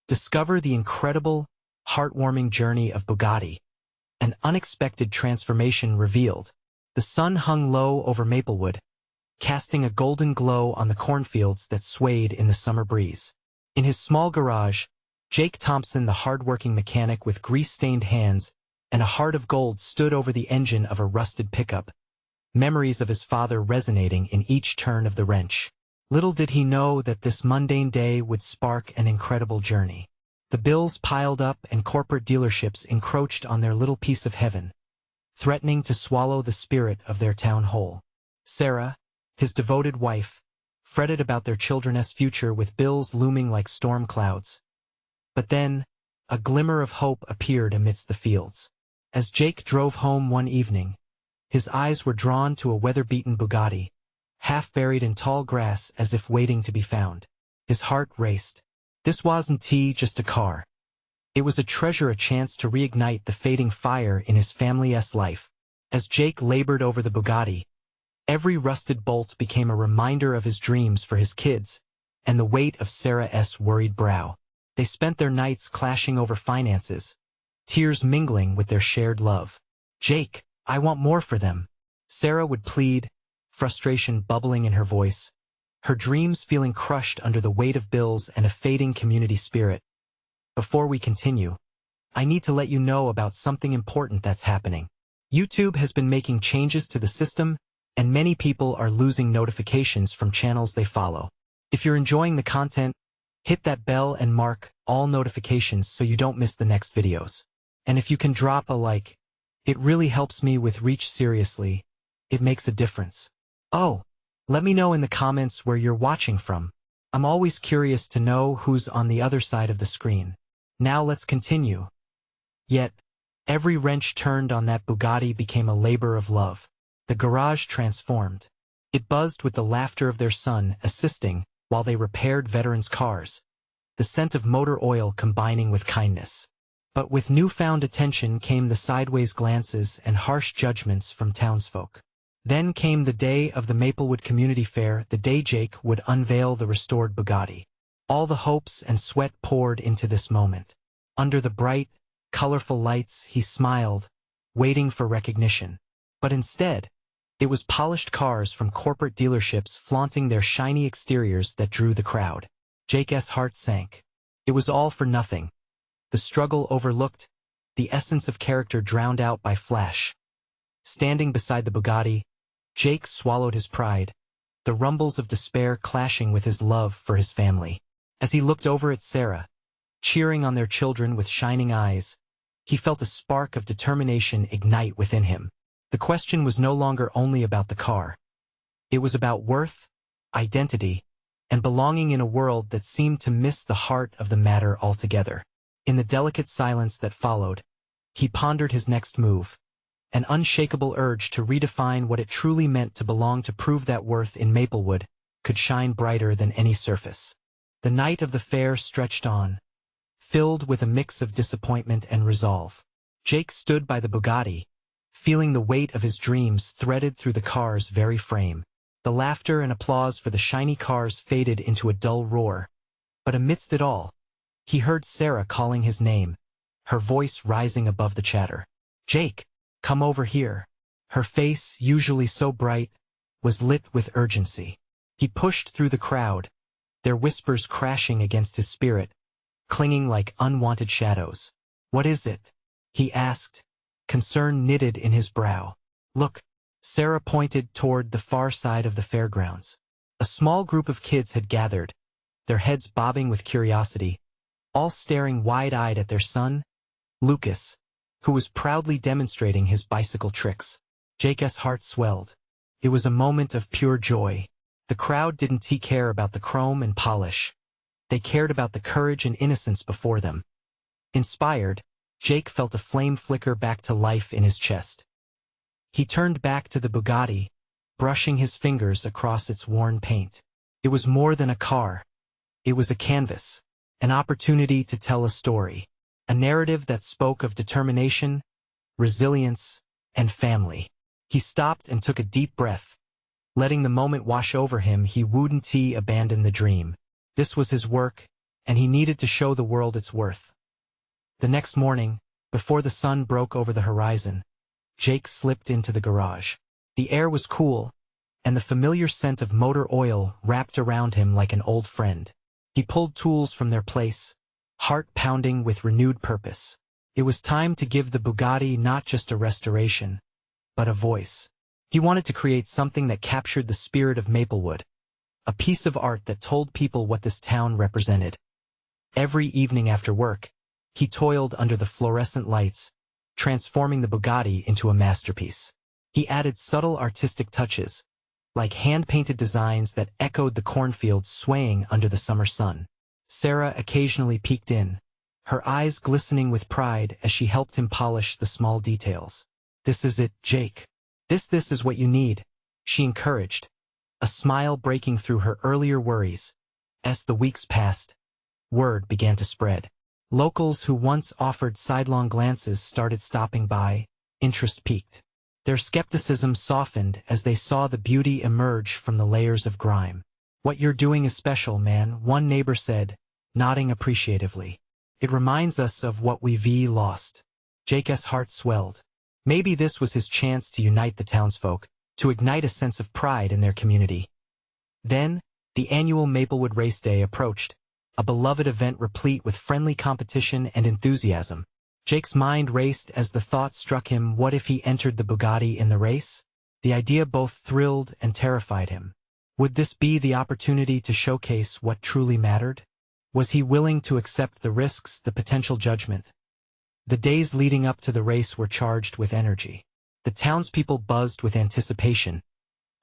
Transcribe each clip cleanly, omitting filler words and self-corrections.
Discover the incredible, heartwarming journey of Bugatti. An unexpected transformation revealed. The sun hung low over Maplewood, casting a golden glow on the cornfields that swayed in the summer breeze. In his small garage, Jake Thompson, the hard-working mechanic with grease-stained hands and a heart of gold, stood over the engine of a rusted pickup, memories of his father resonating in each turn of the wrench. Little did he know that this mundane day would spark an incredible journey. The bills piled up and corporate dealerships encroached on their little piece of heaven, threatening to swallow the spirit of their town whole. Sarah, his devoted wife, fretted about their children's future with bills looming like storm clouds. But then, a glimmer of hope appeared amidst the fields. As Jake drove home one evening, his eyes were drawn to a weather-beaten Bugatti, half buried in tall grass as if waiting to be found. His heart raced. This wasn't just a car. It was a treasure, a chance to reignite the fading fire in his family's life. As Jake labored over the Bugatti, every rusted bolt became a reminder of his dreams for his kids and the weight of Sarah's worried brow. They spent their nights clashing over finances, tears mingling with their shared love. "Jake, I want more for them," Sarah would plead, frustration bubbling in her voice, her dreams feeling crushed under the weight of bills and a fading community spirit. "Before we continue, I need to let you know about something important that's happening. YouTube has been making changes to the system, and many people are losing notifications from channels they follow. If you're enjoying the content, hit that bell and mark all notifications so you don't miss the next videos. And if you can drop a like, it really helps me with reach. Seriously, it makes a difference. Oh, let me know in the comments where you're watching from. I'm always curious to know who's on the other side of the screen. Now let's continue. Yet, every wrench turned on that Bugatti became a labor of love. The garage transformed. It buzzed with the laughter of their son assisting while they repaired veterans' cars, the scent of motor oil combining with kindness. But with newfound attention came the sideways glances and harsh judgments from townsfolk. Then came the day of the Maplewood Community Fair, the day Jake would unveil the restored Bugatti. All the hopes and sweat poured into this moment. Under the bright, colorful lights, he smiled, waiting for recognition. But instead, it was polished cars from corporate dealerships flaunting their shiny exteriors that drew the crowd. Jake's heart sank. It was all for nothing. The struggle overlooked, the essence of character drowned out by flash. Standing beside the Bugatti, Jake swallowed his pride, the rumbles of despair clashing with his love for his family. As he looked over at Sarah, cheering on their children with shining eyes, he felt a spark of determination ignite within him. The question was no longer only about the car. It was about worth, identity, and belonging in a world that seemed to miss the heart of the matter altogether. In the delicate silence that followed, he pondered his next move, an unshakable urge to redefine what it truly meant to belong, to prove that worth in Maplewood could shine brighter than any surface. The night of the fair stretched on, filled with a mix of disappointment and resolve. Jake stood by the Bugatti, feeling the weight of his dreams threaded through the car's very frame. The laughter and applause for the shiny cars faded into a dull roar. But amidst it all, he heard Sarah calling his name, her voice rising above the chatter. "Jake, come over here." Her face, usually so bright, was lit with urgency. He pushed through the crowd, their whispers crashing against his spirit, clinging like unwanted shadows. "What is it?" he asked, concern knitted in his brow. "Look." Sarah pointed toward the far side of the fairgrounds. A small group of kids had gathered, their heads bobbing with curiosity, all staring wide-eyed at their son, Lucas, who was proudly demonstrating his bicycle tricks. Jake's heart swelled. It was a moment of pure joy. The crowd didn't care about the chrome and polish. They cared about the courage and innocence before them. Inspired, Jake felt a flame flicker back to life in his chest. He turned back to the Bugatti, brushing his fingers across its worn paint. It was more than a car. It was a canvas, an opportunity to tell a story, a narrative that spoke of determination, resilience, and family. He stopped and took a deep breath. Letting the moment wash over him, he wouldn't abandon the dream. This was his work, and he needed to show the world its worth. The next morning, before the sun broke over the horizon, Jake slipped into the garage. The air was cool, and the familiar scent of motor oil wrapped around him like an old friend. He pulled tools from their place, heart pounding with renewed purpose. It was time to give the Bugatti not just a restoration, but a voice. He wanted to create something that captured the spirit of Maplewood, a piece of art that told people what this town represented. Every evening after work, he toiled under the fluorescent lights, transforming the Bugatti into a masterpiece. He added subtle artistic touches, like hand-painted designs that echoed the cornfields swaying under the summer sun. Sarah occasionally peeked in, her eyes glistening with pride as she helped him polish the small details. "This is it, Jake. This is what you need," she encouraged, a smile breaking through her earlier worries. As the weeks passed, word began to spread. Locals who once offered sidelong glances started stopping by, interest piqued. Their skepticism softened as they saw the beauty emerge from the layers of grime. "What you're doing is special, man," one neighbor said, nodding appreciatively. "It reminds us of what we've lost." Jake's heart swelled. Maybe this was his chance to unite the townsfolk, to ignite a sense of pride in their community. Then, the annual Maplewood Race Day approached, a beloved event replete with friendly competition and enthusiasm. Jake's mind raced as the thought struck him, what if he entered the Bugatti in the race? The idea both thrilled and terrified him. Would this be the opportunity to showcase what truly mattered? Was he willing to accept the risks, the potential judgment? The days leading up to the race were charged with energy. The townspeople buzzed with anticipation,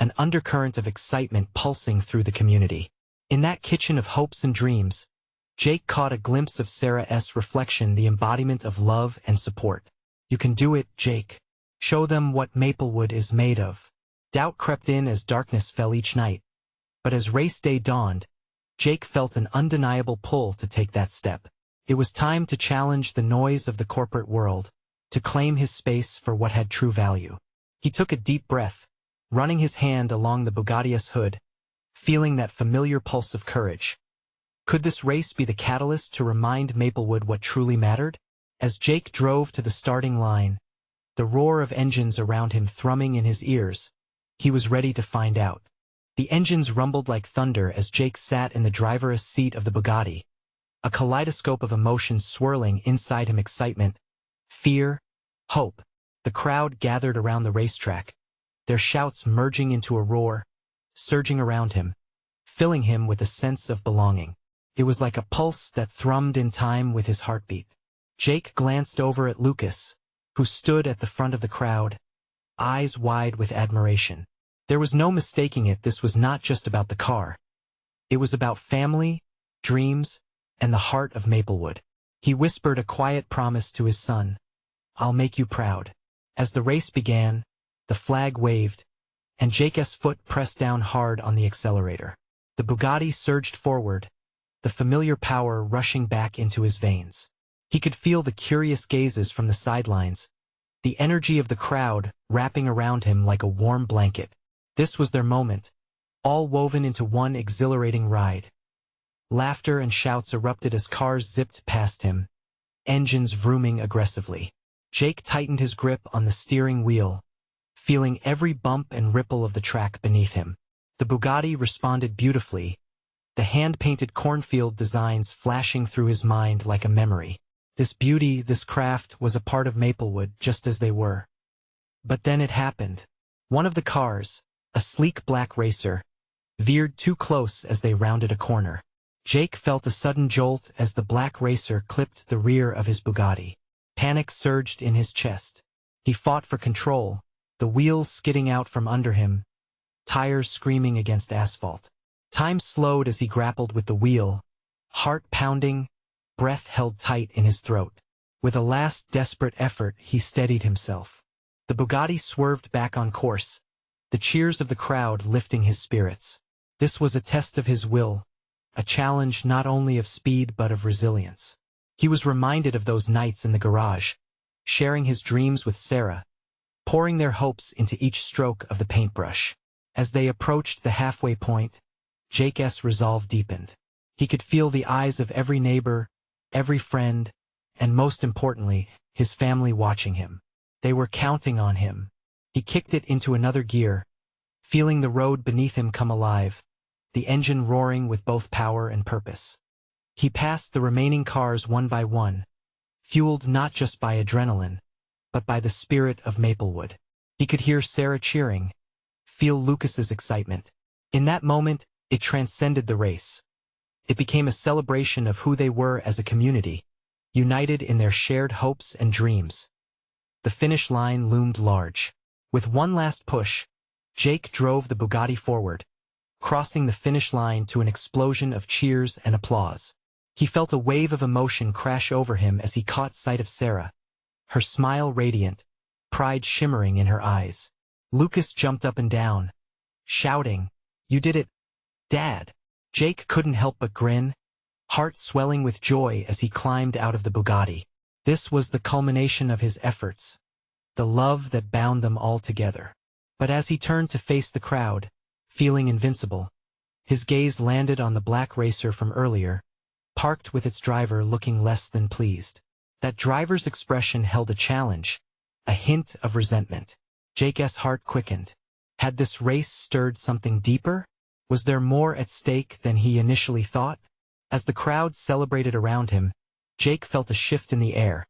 an undercurrent of excitement pulsing through the community. In that kitchen of hopes and dreams, Jake caught a glimpse of Sarah's reflection, the embodiment of love and support. "You can do it, Jake. Show them what Maplewood is made of." Doubt crept in as darkness fell each night, but as race day dawned, Jake felt an undeniable pull to take that step. It was time to challenge the noise of the corporate world, to claim his space for what had true value. He took a deep breath, running his hand along the Bugatti's hood, feeling that familiar pulse of courage. Could this race be the catalyst to remind Maplewood what truly mattered? As Jake drove to the starting line, the roar of engines around him thrumming in his ears, he was ready to find out. The engines rumbled like thunder as Jake sat in the driver's seat of the Bugatti, a kaleidoscope of emotions swirling inside him: excitement, fear, hope. The crowd gathered around the racetrack, their shouts merging into a roar, surging around him, filling him with a sense of belonging. It was like a pulse that thrummed in time with his heartbeat. Jake glanced over at Lucas, who stood at the front of the crowd, eyes wide with admiration. There was no mistaking it, this was not just about the car. It was about family, dreams, and the heart of Maplewood. He whispered a quiet promise to his son, "I'll make you proud." As the race began, the flag waved, and Jake's foot pressed down hard on the accelerator. The Bugatti surged forward, the familiar power rushing back into his veins. He could feel the curious gazes from the sidelines, the energy of the crowd wrapping around him like a warm blanket. This was their moment, all woven into one exhilarating ride. Laughter and shouts erupted as cars zipped past him, engines vrooming aggressively. Jake tightened his grip on the steering wheel, feeling every bump and ripple of the track beneath him. The Bugatti responded beautifully, the hand-painted cornfield designs flashing through his mind like a memory. This beauty, this craft, was a part of Maplewood just as they were. But then it happened. One of the cars, a sleek black racer, veered too close as they rounded a corner. Jake felt a sudden jolt as the black racer clipped the rear of his Bugatti. Panic surged in his chest. He fought for control, the wheels skidding out from under him, tires screaming against asphalt. Time slowed as he grappled with the wheel, heart pounding, breath held tight in his throat. With a last desperate effort, he steadied himself. The Bugatti swerved back on course, the cheers of the crowd lifting his spirits. This was a test of his will, a challenge not only of speed but of resilience. He was reminded of those nights in the garage, sharing his dreams with Sarah, pouring their hopes into each stroke of the paintbrush. As they approached the halfway point, Jake's resolve deepened. He could feel the eyes of every neighbor, every friend, and most importantly, his family watching him. They were counting on him. He kicked it into another gear, feeling the road beneath him come alive, the engine roaring with both power and purpose. He passed the remaining cars one by one, fueled not just by adrenaline, but by the spirit of Maplewood. He could hear Sarah cheering, feel Lucas's excitement. In that moment, it transcended the race. It became a celebration of who they were as a community, united in their shared hopes and dreams. The finish line loomed large. With one last push, Jake drove the Bugatti forward, crossing the finish line to an explosion of cheers and applause. He felt a wave of emotion crash over him as he caught sight of Sarah, her smile radiant, pride shimmering in her eyes. Lucas jumped up and down, shouting, "You did it, Dad!" Jake couldn't help but grin, heart swelling with joy as he climbed out of the Bugatti. This was the culmination of his efforts, the love that bound them all together. But as he turned to face the crowd, feeling invincible, his gaze landed on the black racer from earlier, parked with its driver looking less than pleased. That driver's expression held a challenge, a hint of resentment. Jake's heart quickened. Had this race stirred something deeper? Was there more at stake than he initially thought? As the crowd celebrated around him, Jake felt a shift in the air,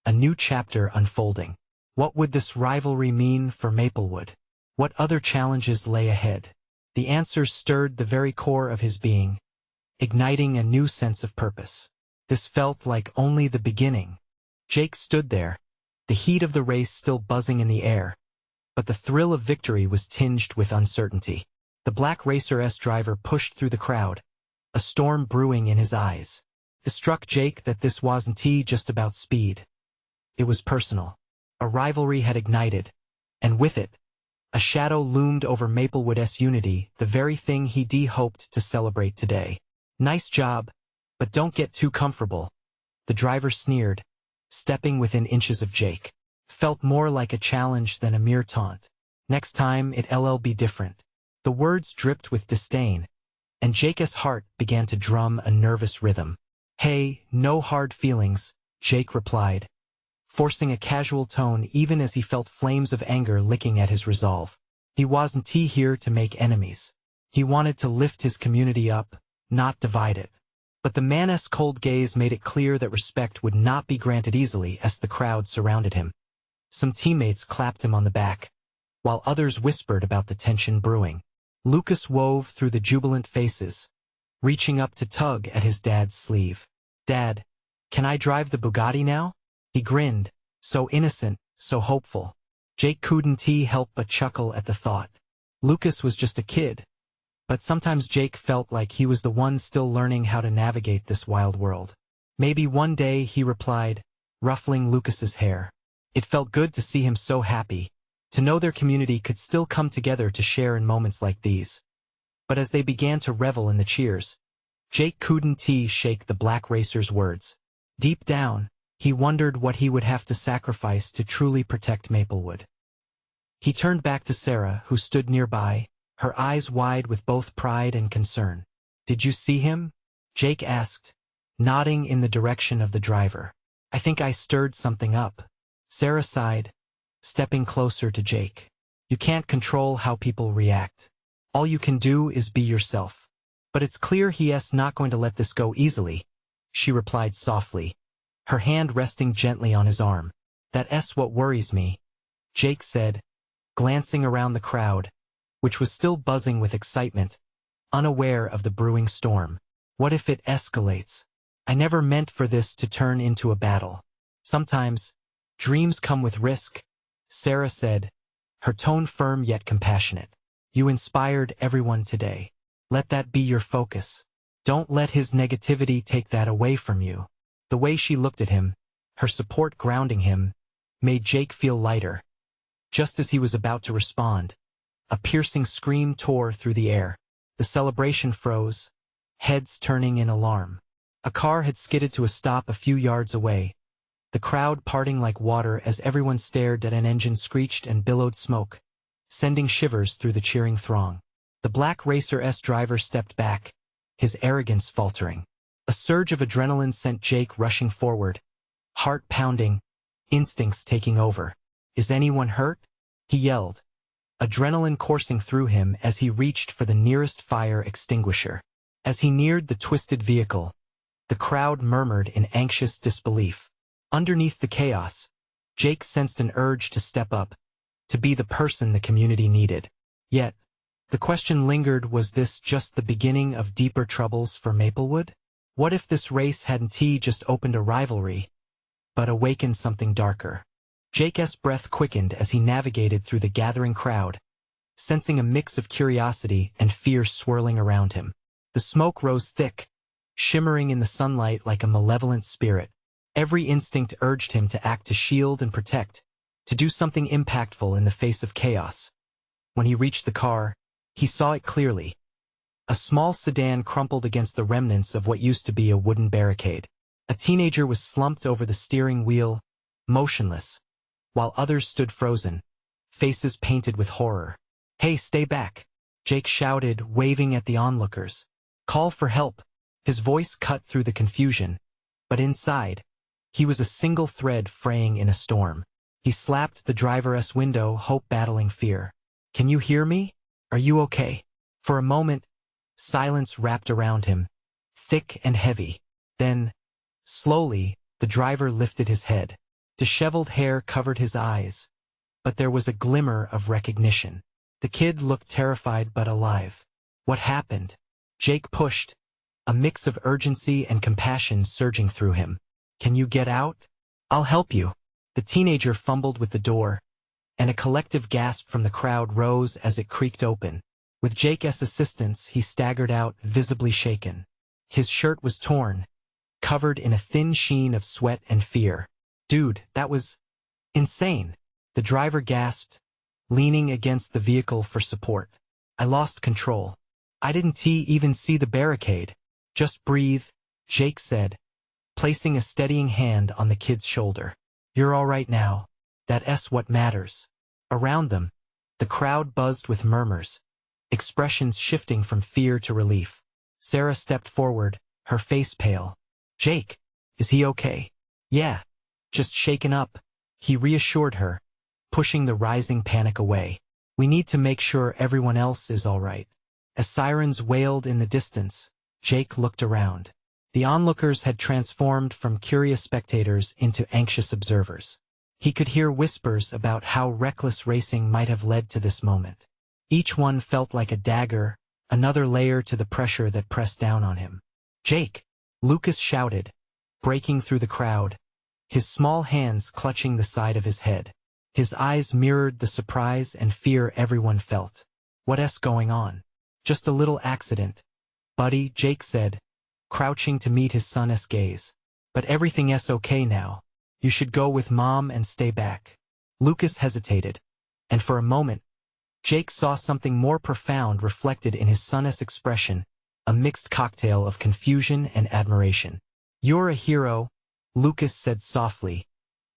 a new chapter unfolding. What would this rivalry mean for Maplewood? What other challenges lay ahead? The answers stirred the very core of his being, igniting a new sense of purpose. This felt like only the beginning. Jake stood there, the heat of the race still buzzing in the air, but the thrill of victory was tinged with uncertainty. The black racer's driver pushed through the crowd, a storm brewing in his eyes. It struck Jake that this wasn't just about speed. It was personal. A rivalry had ignited, and with it, a shadow loomed over Maplewood's unity, the very thing he hoped to celebrate today. "Nice job, but don't get too comfortable," the driver sneered, stepping within inches of Jake. Felt more like a challenge than a mere taunt. "Next time it'll be different." The words dripped with disdain, and Jake's heart began to drum a nervous rhythm. "Hey, no hard feelings," Jake replied, forcing a casual tone even as he felt flames of anger licking at his resolve. He wasn't here to make enemies. He wanted to lift his community up, not divide it. But the man's cold gaze made it clear that respect would not be granted easily as the crowd surrounded him. Some teammates clapped him on the back, while others whispered about the tension brewing. Lucas wove through the jubilant faces, reaching up to tug at his dad's sleeve. "Dad, can I drive the Bugatti now?" He grinned, so innocent, so hopeful. Jake couldn't help but chuckle at the thought. Lucas was just a kid, but sometimes Jake felt like he was the one still learning how to navigate this wild world. "Maybe one day," he replied, ruffling Lucas's hair. It felt good to see him so happy, to know their community could still come together to share in moments like these. But as they began to revel in the cheers, Jake couldn't shake the black racer's words. Deep down, he wondered what he would have to sacrifice to truly protect Maplewood. He turned back to Sarah, who stood nearby, her eyes wide with both pride and concern. "Did you see him?" Jake asked, nodding in the direction of the driver. "I think I stirred something up." Sarah sighed, stepping closer to Jake. "You can't control how people react. All you can do is be yourself. But it's clear he's not going to let this go easily," she replied softly, her hand resting gently on his arm. "That's what worries me," Jake said, glancing around the crowd, which was still buzzing with excitement, unaware of the brewing storm. "What if it escalates? I never meant for this to turn into a battle." "Sometimes, dreams come with risk," Sarah said, her tone firm yet compassionate. "You inspired everyone today. Let that be your focus. Don't let his negativity take that away from you." The way she looked at him, her support grounding him, made Jake feel lighter. Just as he was about to respond, a piercing scream tore through the air. The celebration froze, heads turning in alarm. A car had skidded to a stop a few yards away, the crowd parting like water as everyone stared at an engine screeched and billowed smoke, sending shivers through the cheering throng. The black racer's driver stepped back, his arrogance faltering. A surge of adrenaline sent Jake rushing forward, heart pounding, instincts taking over. "Is anyone hurt?" he yelled, adrenaline coursing through him as he reached for the nearest fire extinguisher. As he neared the twisted vehicle, the crowd murmured in anxious disbelief. Underneath the chaos, Jake sensed an urge to step up, to be the person the community needed. Yet, the question lingered, was this just the beginning of deeper troubles for Maplewood? What if this race hadn't just opened a rivalry, but awakened something darker? Jake's breath quickened as he navigated through the gathering crowd, sensing a mix of curiosity and fear swirling around him. The smoke rose thick, shimmering in the sunlight like a malevolent spirit. Every instinct urged him to act, to shield and protect, to do something impactful in the face of chaos. When he reached the car, he saw it clearly. A small sedan crumpled against the remnants of what used to be a wooden barricade. A teenager was slumped over the steering wheel, motionless, while others stood frozen, faces painted with horror. "Hey, stay back!" Jake shouted, waving at the onlookers. "Call for help!" His voice cut through the confusion, but inside, he was a single thread fraying in a storm. He slapped the driver's window, hope battling fear. "Can you hear me? Are you okay?" For a moment, silence wrapped around him, thick and heavy. Then, slowly, the driver lifted his head. Disheveled hair covered his eyes, but there was a glimmer of recognition. The kid looked terrified but alive. "What happened?" Jake pushed, a mix of urgency and compassion surging through him. "Can you get out? I'll help you." The teenager fumbled with the door, and a collective gasp from the crowd rose as it creaked open. With Jake's assistance, he staggered out, visibly shaken. His shirt was torn, covered in a thin sheen of sweat and fear. "Dude, that was insane," the driver gasped, leaning against the vehicle for support. "I lost control. I didn't even see the barricade." "Just breathe," Jake said, placing a steadying hand on the kid's shoulder. "You're all right now. That's what matters." Around them, the crowd buzzed with murmurs, expressions shifting from fear to relief. Sarah stepped forward, her face pale. "Jake, is he okay?" "Yeah, just shaken up," he reassured her, pushing the rising panic away. "We need to make sure everyone else is all right." As sirens wailed in the distance, Jake looked around. The onlookers had transformed from curious spectators into anxious observers. He could hear whispers about how reckless racing might have led to this moment. Each one felt like a dagger, another layer to the pressure that pressed down on him. "Jake!" Lucas shouted, breaking through the crowd, his small hands clutching the side of his head. His eyes mirrored the surprise and fear everyone felt. "What's going on?" "Just a little accident, buddy," Jake said, crouching to meet his son's gaze. "But everything's okay now. You should go with Mom and stay back." Lucas hesitated, and for a moment, Jake saw something more profound reflected in his son's expression, a mixed cocktail of confusion and admiration. "You're a hero," Lucas said softly,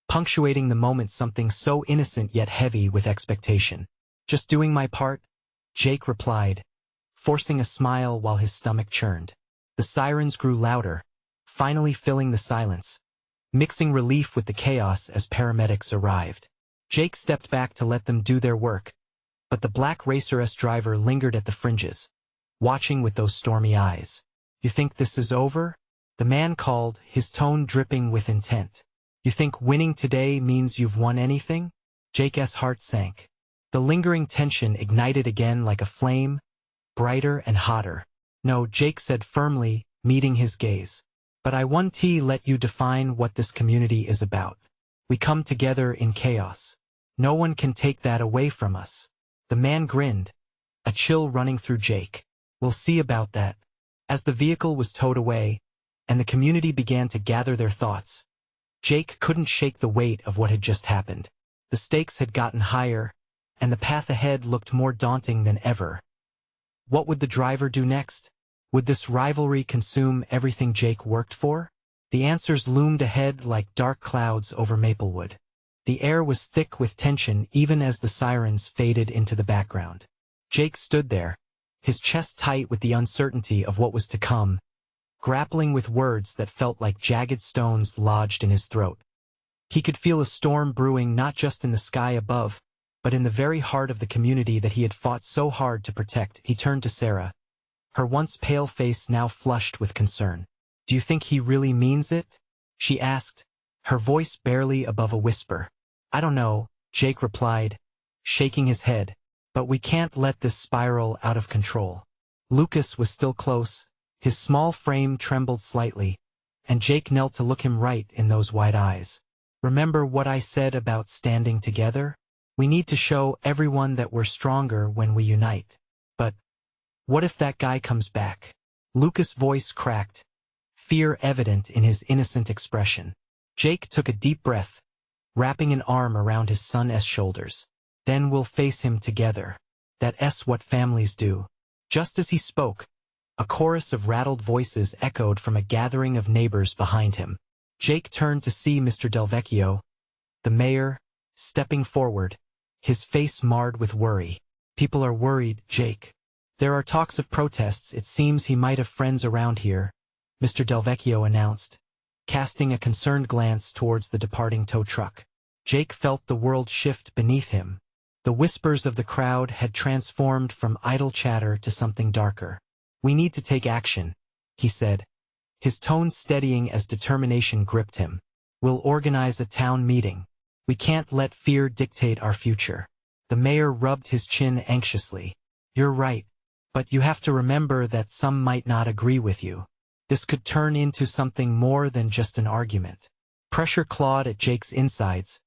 punctuating the moment, something so innocent yet heavy with expectation. "Just doing my part," Jake replied, forcing a smile while his stomach churned. The sirens grew louder, finally filling the silence, mixing relief with the chaos as paramedics arrived. Jake stepped back to let them do their work, but the black racer's driver lingered at the fringes, watching with those stormy eyes. "You think this is over?" the man called, his tone dripping with intent. "You think winning today means you've won anything?" Jake's heart sank. The lingering tension ignited again like a flame, brighter and hotter. "No," Jake said firmly, meeting his gaze. "But I want to let you define what this community is about. We come together in chaos. No one can take that away from us." The man grinned, a chill running through Jake. "We'll see about that." As the vehicle was towed away, and the community began to gather their thoughts, Jake couldn't shake the weight of what had just happened. The stakes had gotten higher, and the path ahead looked more daunting than ever. What would the driver do next? Would this rivalry consume everything Jake worked for? The answers loomed ahead like dark clouds over Maplewood. The air was thick with tension even as the sirens faded into the background. Jake stood there, his chest tight with the uncertainty of what was to come, grappling with words that felt like jagged stones lodged in his throat. He could feel a storm brewing not just in the sky above, but in the very heart of the community that he had fought so hard to protect. He turned to Sarah, her once pale face now flushed with concern. "Do you think he really means it?" she asked, her voice barely above a whisper. "I don't know," Jake replied, shaking his head, "but we can't let this spiral out of control." Lucas was still close, his small frame trembled slightly, and Jake knelt to look him right in those wide eyes. "Remember what I said about standing together? We need to show everyone that we're stronger when we unite. But what if that guy comes back?" Lucas' voice cracked, fear evident in his innocent expression. Jake took a deep breath, wrapping an arm around his son's shoulders. "Then we'll face him together. That's what families do." Just as he spoke, a chorus of rattled voices echoed from a gathering of neighbors behind him. Jake turned to see Mr. Delvecchio, the mayor, stepping forward, his face marred with worry. "People are worried, Jake. There are talks of protests. It seems he might have friends around here," Mr. Delvecchio announced, casting a concerned glance towards the departing tow truck. Jake felt the world shift beneath him. The whispers of the crowd had transformed from idle chatter to something darker. "We need to take action," he said, his tone steadying as determination gripped him. "We'll organize a town meeting. We can't let fear dictate our future." The mayor rubbed his chin anxiously. "You're right, but you have to remember that some might not agree with you. This could turn into something more than just an argument." Pressure clawed at Jake's insides,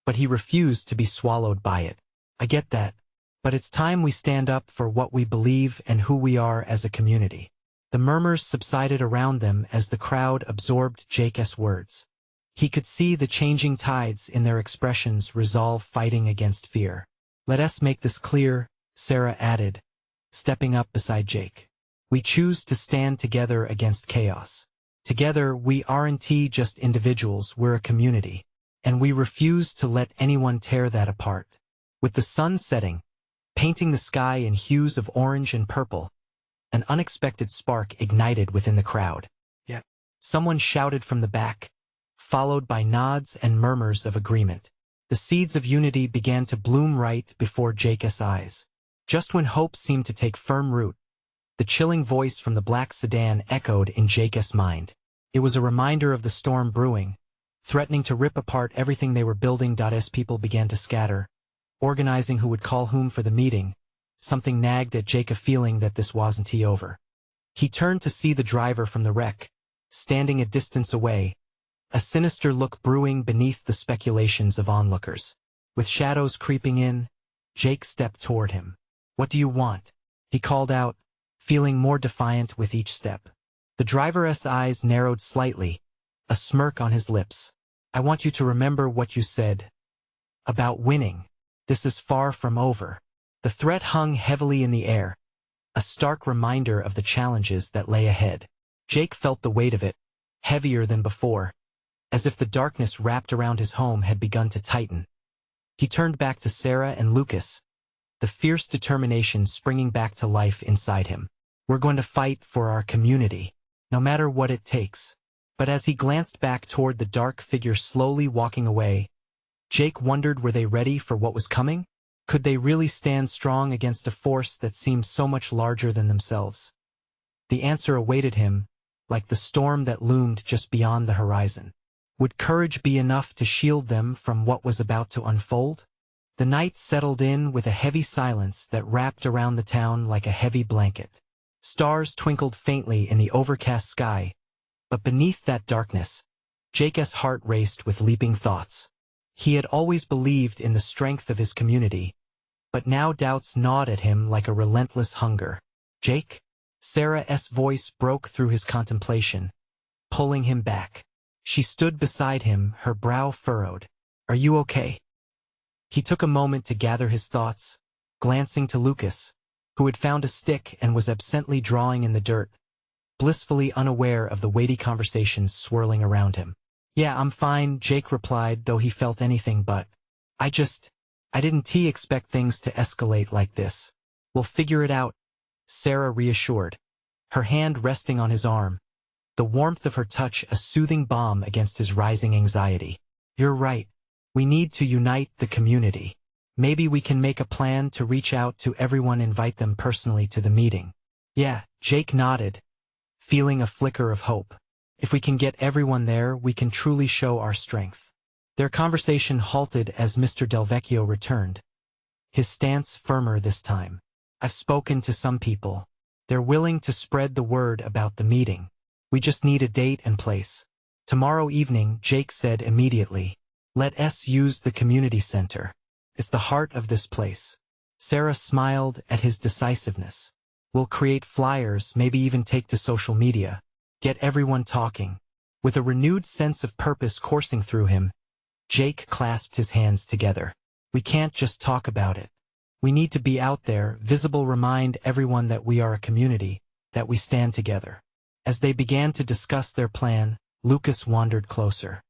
but he refused to be swallowed by it. "I get that, but it's time we stand up for what we believe and who we are as a community." The murmurs subsided around them as the crowd absorbed Jake's words. He could see the changing tides in their expressions resolve fighting against fear. "Let us make this clear," Sarah added, stepping up beside Jake. "We choose to stand together against chaos. Together we aren't just individuals, we're a community. And we refuse to let anyone tear that apart." With the sun setting, painting the sky in hues of orange and purple, an unexpected spark ignited within the crowd. "Yeah," someone shouted from the back, followed by nods and murmurs of agreement. The seeds of unity began to bloom right before Jake's eyes. Just when hope seemed to take firm root, the chilling voice from the black sedan echoed in Jake's mind. It was a reminder of the storm brewing, threatening to rip apart everything they were building. As people began to scatter, organizing who would call whom for the meeting, something nagged at Jake, a feeling that this wasn't over. He turned to see the driver from the wreck, standing a distance away, a sinister look brewing beneath the speculations of onlookers. With shadows creeping in, Jake stepped toward him. "What do you want?" he called out, feeling more defiant with each step. The driver's eyes narrowed slightly, a smirk on his lips. "I want you to remember what you said about winning. This is far from over." The threat hung heavily in the air, a stark reminder of the challenges that lay ahead. Jake felt the weight of it, heavier than before, as if the darkness wrapped around his home had begun to tighten. He turned back to Sarah and Lucas, the fierce determination springing back to life inside him. "We're going to fight for our community, no matter what it takes." But as he glanced back toward the dark figure slowly walking away, Jake wondered, were they ready for what was coming? Could they really stand strong against a force that seemed so much larger than themselves? The answer awaited him, like the storm that loomed just beyond the horizon. Would courage be enough to shield them from what was about to unfold? The night settled in with a heavy silence that wrapped around the town like a heavy blanket. Stars twinkled faintly in the overcast sky, but beneath that darkness, Jake's heart raced with leaping thoughts. He had always believed in the strength of his community, but now doubts gnawed at him like a relentless hunger. "Jake?" Sarah's voice broke through his contemplation, pulling him back. She stood beside him, her brow furrowed. "Are you okay?" He took a moment to gather his thoughts, glancing to Lucas, who had found a stick and was absently drawing in the dirt, blissfully unaware of the weighty conversations swirling around him. "Yeah, I'm fine," Jake replied, though he felt anything but. I didn't expect things to escalate like this." "We'll figure it out," Sarah reassured, her hand resting on his arm, the warmth of her touch a soothing balm against his rising anxiety. You're right. We need to unite the community. Maybe we can make a plan to reach out to everyone, invite them personally to the meeting. Yeah, Jake nodded, feeling a flicker of hope. If we can get everyone there, we can truly show our strength. Their conversation halted as Mr. Delvecchio returned, his stance firmer this time. I've spoken to some people. They're willing to spread the word about the meeting. We just need a date and place. Tomorrow evening, Jake said immediately. Let us use the community center. It's the heart of this place. Sarah smiled at his decisiveness. We'll create flyers, maybe even take to social media. Get everyone talking. With a renewed sense of purpose coursing through him, Jake clasped his hands together. We can't just talk about it. We need to be out there, visible, remind everyone that we are a community, that we stand together. As they began to discuss their plan, Lucas wandered closer.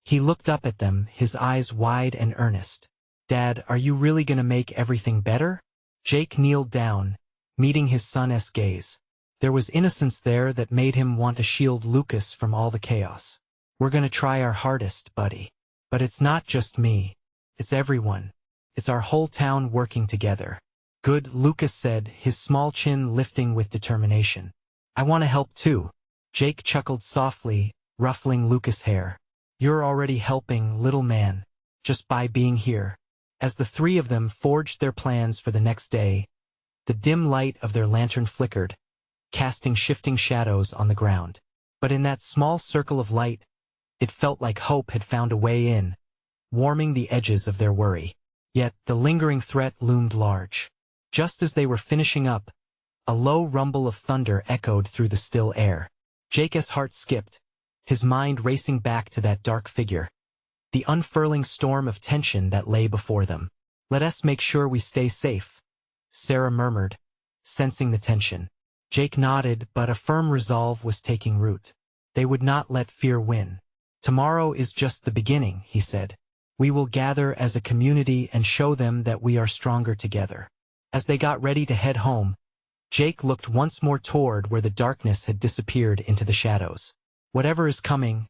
He looked up at them, his eyes wide and earnest. Dad, are you really gonna make everything better? Jake kneeled down, meeting his son's gaze. There was innocence there that made him want to shield Lucas from all the chaos. We're gonna try our hardest, buddy. But it's not just me. It's everyone. It's our whole town working together. Good, Lucas said, his small chin lifting with determination. I want to help too. Jake chuckled softly, ruffling Lucas' hair. You're already helping, little man, just by being here. As the three of them forged their plans for the next day, the dim light of their lantern flickered, casting shifting shadows on the ground. But in that small circle of light, it felt like hope had found a way in, warming the edges of their worry. Yet the lingering threat loomed large. Just as they were finishing up, a low rumble of thunder echoed through the still air. Jake's heart skipped, his mind racing back to that dark figure, the unfurling storm of tension that lay before them. Let us make sure we stay safe, Sarah murmured, sensing the tension. Jake nodded, but a firm resolve was taking root. They would not let fear win. Tomorrow is just the beginning, he said. We will gather as a community and show them that we are stronger together. As they got ready to head home, Jake looked once more toward where the darkness had disappeared into the shadows. Whatever is coming,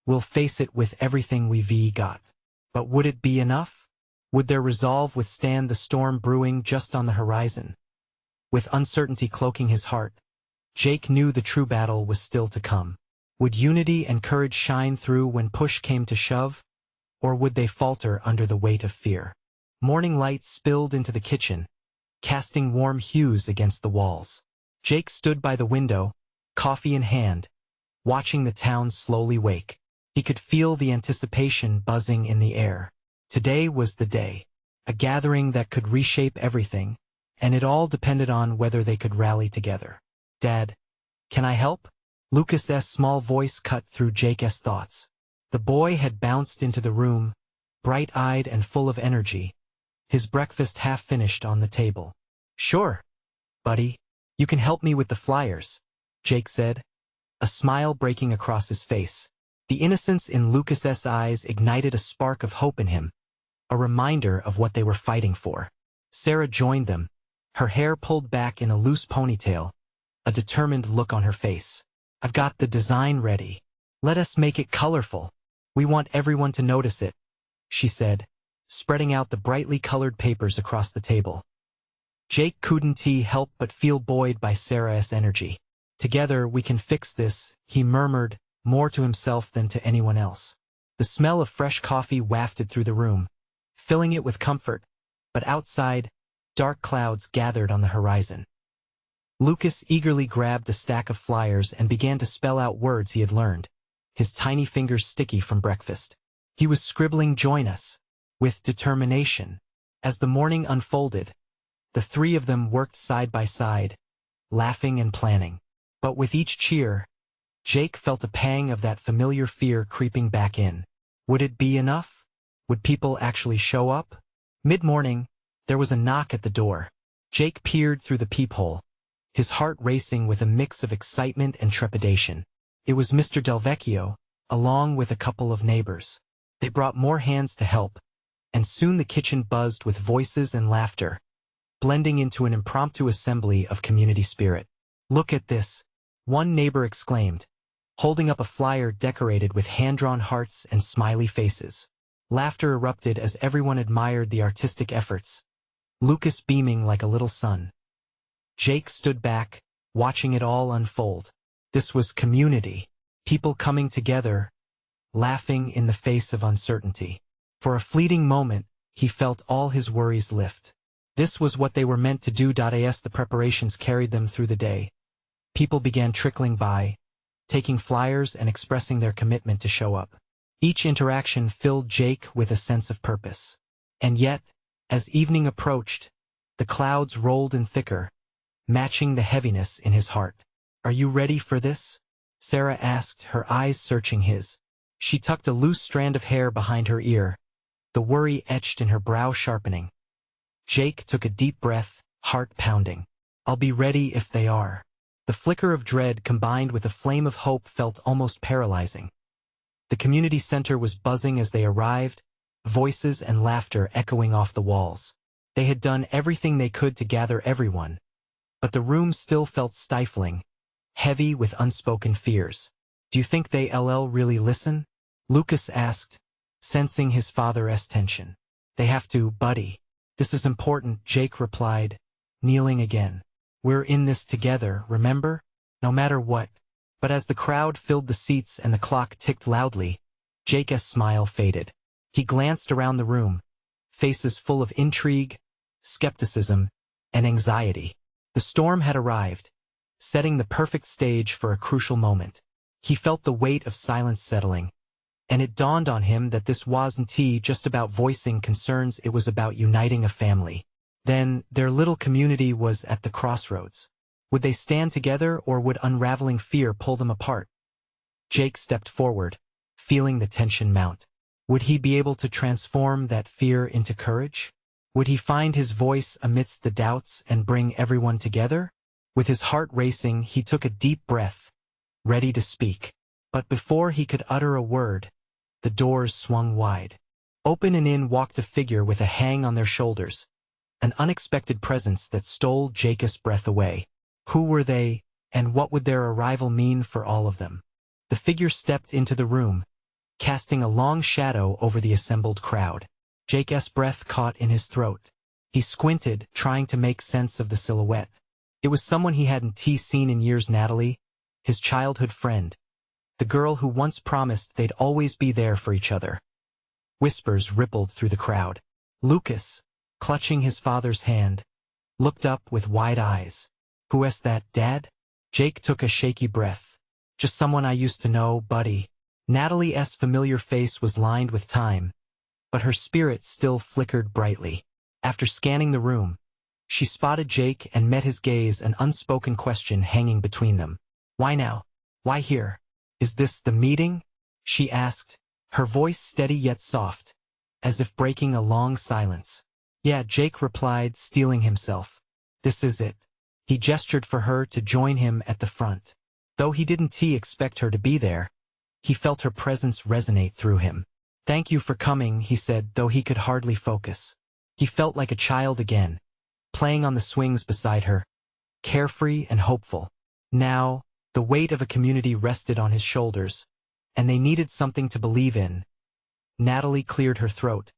we'll face it with everything we've got. But would it be enough? Would their resolve withstand the storm brewing just on the horizon? With uncertainty cloaking his heart, Jake knew the true battle was still to come. Would unity and courage shine through when push came to shove? Or would they falter under the weight of fear? Morning light spilled into the kitchen, casting warm hues against the walls. Jake stood by the window, coffee in hand, watching the town slowly wake. He could feel the anticipation buzzing in the air. Today was the day, a gathering that could reshape everything, and it all depended on whether they could rally together. Dad, can I help? Lucas's small voice cut through Jake's thoughts. The boy had bounced into the room, bright-eyed and full of energy, his breakfast half finished on the table. Sure, buddy, you can help me with the flyers, Jake said, a smile breaking across his face. The innocence in Lucas's eyes ignited a spark of hope in him, a reminder of what they were fighting for. Sarah joined them, her hair pulled back in a loose ponytail, a determined look on her face. I've got the design ready. Let us make it colorful. We want everyone to notice it, she said, spreading out the brightly colored papers across the table. Jake couldn't help but feel buoyed by Sarah's energy. Together we can fix this, he murmured, more to himself than to anyone else. The smell of fresh coffee wafted through the room, filling it with comfort, but outside, dark clouds gathered on the horizon. Lucas eagerly grabbed a stack of flyers and began to spell out words he had learned, his tiny fingers sticky from breakfast. He was scribbling "Join us," with determination. As the morning unfolded, the three of them worked side by side, laughing and planning. But with each cheer, Jake felt a pang of that familiar fear creeping back in. Would it be enough? Would people actually show up? Mid-morning, there was a knock at the door. Jake peered through the peephole, his heart racing with a mix of excitement and trepidation. It was Mr. Delvecchio, along with a couple of neighbors. They brought more hands to help, and soon the kitchen buzzed with voices and laughter, blending into an impromptu assembly of community spirit. "Look at this," one neighbor exclaimed, holding up a flyer decorated with hand-drawn hearts and smiley faces. Laughter erupted as everyone admired the artistic efforts, Lucas beaming like a little son. Jake stood back, watching it all unfold. This was community, people coming together, laughing in the face of uncertainty. For a fleeting moment, he felt all his worries lift. This was what they were meant to do. As the preparations carried them through the day, people began trickling by, taking flyers and expressing their commitment to show up. Each interaction filled Jake with a sense of purpose. And yet, as evening approached, the clouds rolled in thicker, matching the heaviness in his heart. "Are you ready for this?" Sarah asked, her eyes searching his. She tucked a loose strand of hair behind her ear, the worry etched in her brow sharpening. Jake took a deep breath, heart pounding. "I'll be ready if they are." The flicker of dread combined with a flame of hope felt almost paralyzing. The community center was buzzing as they arrived, voices and laughter echoing off the walls. They had done everything they could to gather everyone, but the room still felt stifling, heavy with unspoken fears. "Do you think they'll really listen?" Lucas asked, sensing his father's tension. "They have to, buddy. This is important," Jake replied, kneeling again. "We're in this together, remember? No matter what." But as the crowd filled the seats and the clock ticked loudly, Jake's smile faded. He glanced around the room, faces full of intrigue, skepticism, and anxiety. The storm had arrived, setting the perfect stage for a crucial moment. He felt the weight of silence settling, and it dawned on him that this wasn't just about voicing concerns, it was about uniting a family. Then, their little community was at the crossroads. Would they stand together or would unraveling fear pull them apart? Jake stepped forward, feeling the tension mount. Would he be able to transform that fear into courage? Would he find his voice amidst the doubts and bring everyone together? With his heart racing, he took a deep breath, ready to speak. But before he could utter a word, the doors swung wide. Open and in walked a figure with a hang on their shoulders, an unexpected presence that stole Jake's breath away. Who were they, and what would their arrival mean for all of them? The figure stepped into the room, casting a long shadow over the assembled crowd. Jake's breath caught in his throat. He squinted, trying to make sense of the silhouette. It was someone he hadn't seen in years. Natalie, his childhood friend, the girl who once promised they'd always be there for each other. Whispers rippled through the crowd. Lucas, clutching his father's hand, looked up with wide eyes. "Who's that, Dad?" Jake took a shaky breath. "Just someone I used to know, buddy." Natalie's familiar face was lined with time, but her spirit still flickered brightly. After scanning the room, she spotted Jake and met his gaze, an unspoken question hanging between them. "Why now? Why here? Is this the meeting?" she asked, her voice steady yet soft, as if breaking a long silence. "Yeah," Jake replied, steeling himself. "This is it." He gestured for her to join him at the front. Though he didn't expect her to be there, he felt her presence resonate through him. "Thank you for coming," he said, though he could hardly focus. He felt like a child again, playing on the swings beside her, carefree and hopeful. Now, the weight of a community rested on his shoulders, and they needed something to believe in. Natalie cleared her throat,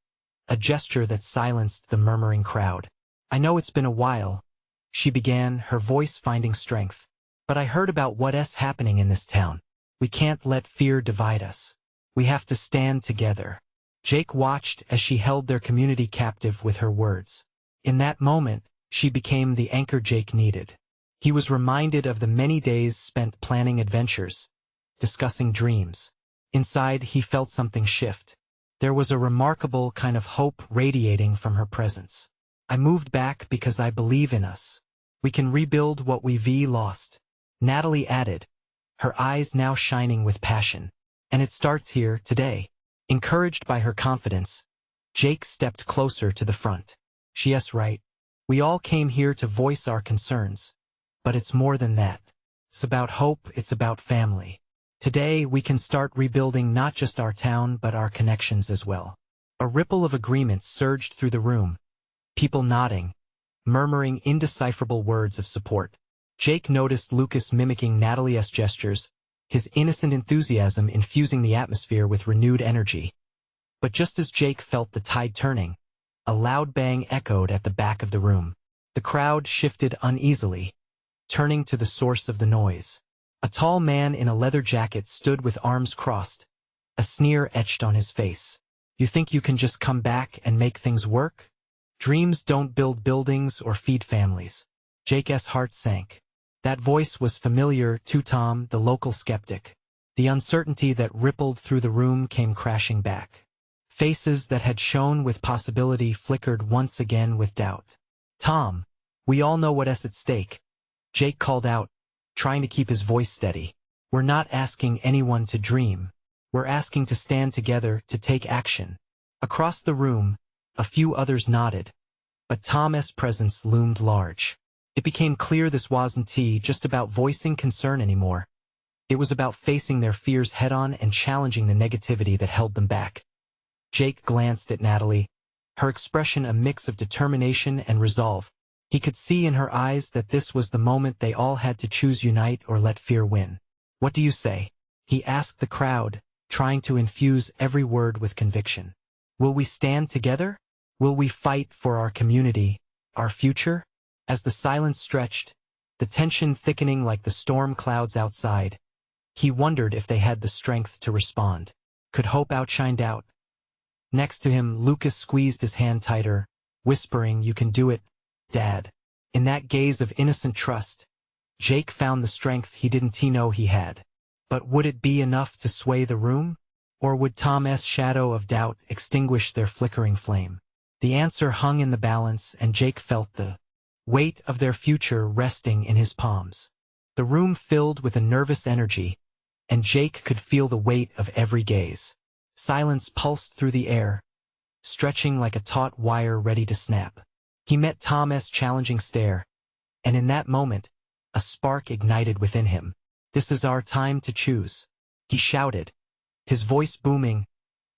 a gesture that silenced the murmuring crowd. "I know it's been a while," she began, her voice finding strength. "But I heard about what's happening in this town. We can't let fear divide us. We have to stand together." Jake watched as she held their community captive with her words. In that moment, she became the anchor Jake needed. He was reminded of the many days spent planning adventures, discussing dreams. Inside, he felt something shift. There was a remarkable kind of hope radiating from her presence. "I moved back because I believe in us. We can rebuild what we've lost," Natalie added, her eyes now shining with passion. "And it starts here, today." Encouraged by her confidence, Jake stepped closer to the front. "She's right. We all came here to voice our concerns. But it's more than that. It's about hope, it's about family. Today we can start rebuilding not just our town but our connections as well." A ripple of agreement surged through the room, people nodding, murmuring indecipherable words of support. Jake noticed Lucas mimicking Natalie's gestures, his innocent enthusiasm infusing the atmosphere with renewed energy. But just as Jake felt the tide turning, a loud bang echoed at the back of the room. The crowd shifted uneasily, turning to the source of the noise. A tall man in a leather jacket stood with arms crossed, a sneer etched on his face. "You think you can just come back and make things work? Dreams don't build buildings or feed families." Jake's heart sank. That voice was familiar to Tom, the local skeptic. The uncertainty that rippled through the room came crashing back. Faces that had shone with possibility flickered once again with doubt. "Tom, we all know what's at stake," Jake called out, trying to keep his voice steady. "We're not asking anyone to dream. We're asking to stand together, to take action." Across the room, a few others nodded, but Tom's presence loomed large. It became clear this wasn't just about voicing concern anymore. It was about facing their fears head-on and challenging the negativity that held them back. Jake glanced at Natalie, her expression a mix of determination and resolve. He could see in her eyes that this was the moment they all had to choose: unite or let fear win. "What do you say?" he asked the crowd, trying to infuse every word with conviction. "Will we stand together? Will we fight for our community, our future?" As the silence stretched, the tension thickening like the storm clouds outside, he wondered if they had the strength to respond. Could hope outshine doubt? Next to him, Lucas squeezed his hand tighter, whispering, "You can do it, Dad." In that gaze of innocent trust, Jake found the strength he didn't know he had. But would it be enough to sway the room? Or would Tom's shadow of doubt extinguish their flickering flame? The answer hung in the balance, and Jake felt the weight of their future resting in his palms. The room filled with a nervous energy, and Jake could feel the weight of every gaze. Silence pulsed through the air, stretching like a taut wire ready to snap. He met Tom's challenging stare, and in that moment, a spark ignited within him. "This is our time to choose," he shouted, his voice booming,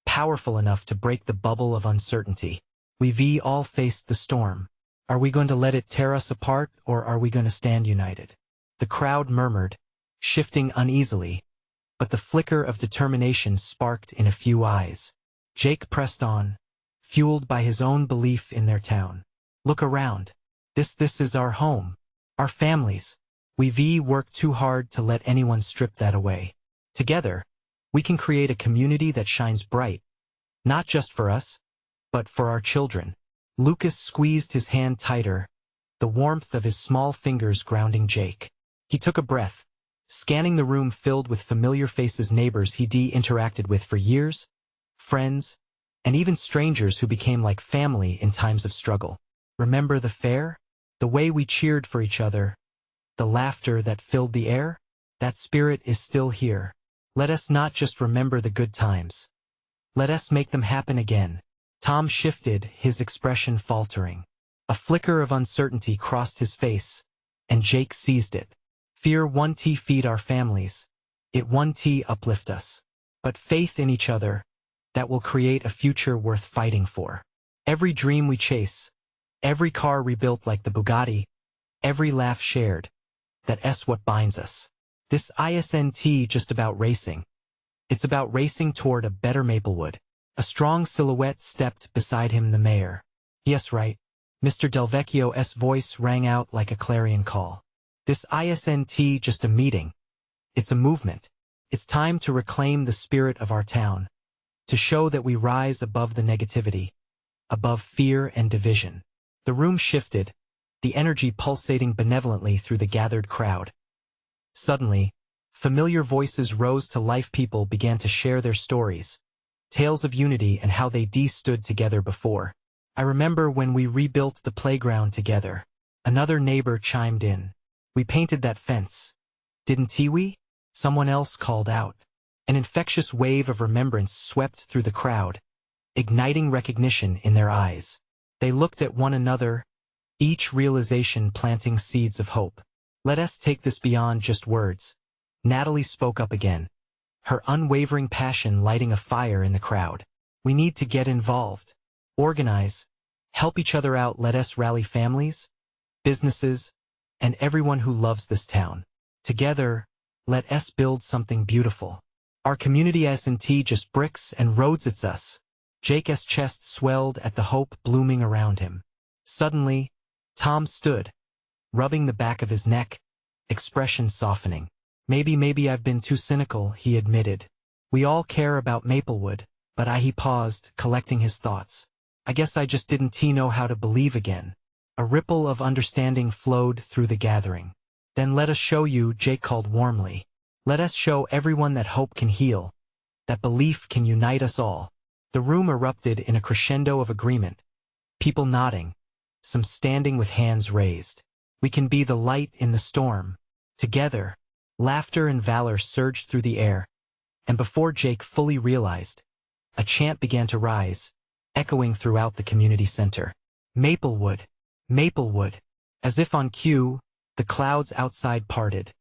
powerful enough to break the bubble of uncertainty. "We've all faced the storm. Are we going to let it tear us apart, or are we going to stand united?" The crowd murmured, shifting uneasily, but the flicker of determination sparked in a few eyes. Jake pressed on, fueled by his own belief in their town. "Look around. This is our home, our families. We've worked too hard to let anyone strip that away. Together, we can create a community that shines bright, not just for us, but for our children." Lucas squeezed his hand tighter, the warmth of his small fingers grounding Jake. He took a breath, scanning the room filled with familiar faces, neighbors he'd interacted with for years, friends, and even strangers who became like family in times of struggle. "Remember the fair? The way we cheered for each other? The laughter that filled the air? That spirit is still here. Let us not just remember the good times. Let us make them happen again." Tom shifted, his expression faltering. A flicker of uncertainty crossed his face, and Jake seized it. "Fear won't feed our families. It won't uplift us. But faith in each other, that will create a future worth fighting for. Every dream we chase, every car rebuilt like the Bugatti, every laugh shared, that's what binds us. This isn't just about racing. It's about racing toward a better Maplewood." A strong silhouette stepped beside him, the mayor. "Yes, right." Mr. Delvecchio's voice rang out like a clarion call. "This isn't just a meeting. It's a movement. It's time to reclaim the spirit of our town, to show that we rise above the negativity, above fear and division." The room shifted, the energy pulsating benevolently through the gathered crowd. Suddenly, familiar voices rose to life. People began to share their stories, tales of unity and how they stood together before. "I remember when we rebuilt the playground together," another neighbor chimed in. "We painted that fence, didn't we?" someone else called out. An infectious wave of remembrance swept through the crowd, igniting recognition in their eyes. They looked at one another, each realization planting seeds of hope. "Let us take this beyond just words." Natalie spoke up again, her unwavering passion lighting a fire in the crowd. "We need to get involved, organize, help each other out. Let us rally families, businesses, and everyone who loves this town. Together, let us build something beautiful. Our community isn't just bricks and roads, it's us. Jake's chest swelled at the hope blooming around him. Suddenly, Tom stood, rubbing the back of his neck, expression softening. Maybe I've been too cynical, he admitted. We all care about Maplewood, but he paused, collecting his thoughts. I guess I just didn't know how to believe again. A ripple of understanding flowed through the gathering. Then let us show you, Jake called warmly. Let us show everyone that hope can heal, that belief can unite us all. The room erupted in a crescendo of agreement. People nodding, some standing with hands raised. We can be the light in the storm. Together, laughter and valor surged through the air, and before Jake fully realized, a chant began to rise, echoing throughout the community center. Maplewood, Maplewood. As if on cue, the clouds outside parted,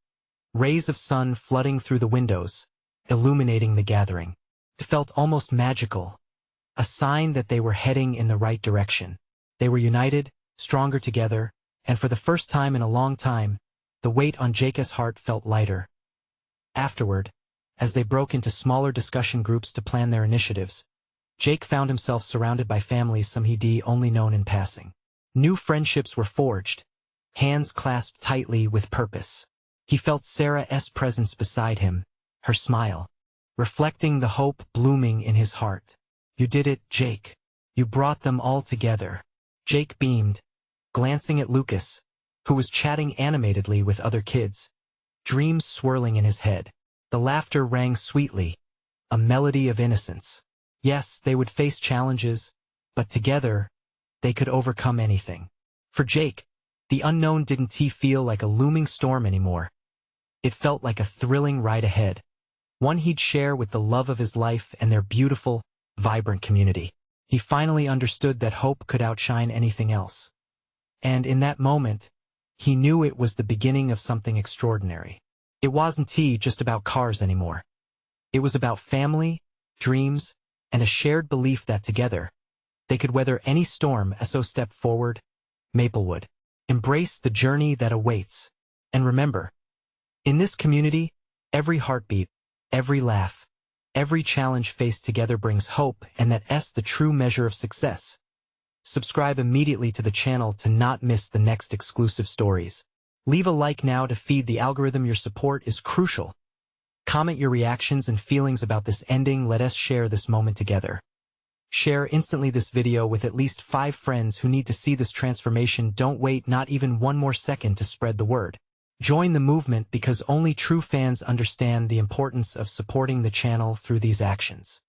rays of sun flooding through the windows, illuminating the gathering. It felt almost magical, a sign that they were heading in the right direction. They were united, stronger together, and for the first time in a long time, the weight on Jake's heart felt lighter. Afterward, as they broke into smaller discussion groups to plan their initiatives, Jake found himself surrounded by families some he'd only known in passing. New friendships were forged, hands clasped tightly with purpose. He felt Sarah's presence beside him, her smile, reflecting the hope blooming in his heart. You did it, Jake. You brought them all together. Jake beamed, glancing at Lucas, who was chatting animatedly with other kids, dreams swirling in his head. The laughter rang sweetly, a melody of innocence. Yes, they would face challenges, but together, they could overcome anything. For Jake, the unknown didn't feel like a looming storm anymore. It felt like a thrilling ride ahead, one he'd share with the love of his life and their beautiful, vibrant community. He finally understood that hope could outshine anything else. And in that moment, he knew it was the beginning of something extraordinary. It wasn't just about cars anymore. It was about family, dreams, and a shared belief that together, they could weather any storm. So step forward, Maplewood. Embrace the journey that awaits. And remember, in this community, every heartbeat, every laugh, every challenge faced together brings hope, and that's the true measure of success. Subscribe immediately to the channel to not miss the next exclusive stories. Leave a like now to feed the algorithm. Your support is crucial. Comment your reactions and feelings about this ending. Let us share this moment together. Share instantly this video with at least 5 friends who need to see this transformation. Don't wait not even one more second to spread the word. Join the movement because only true fans understand the importance of supporting the channel through these actions.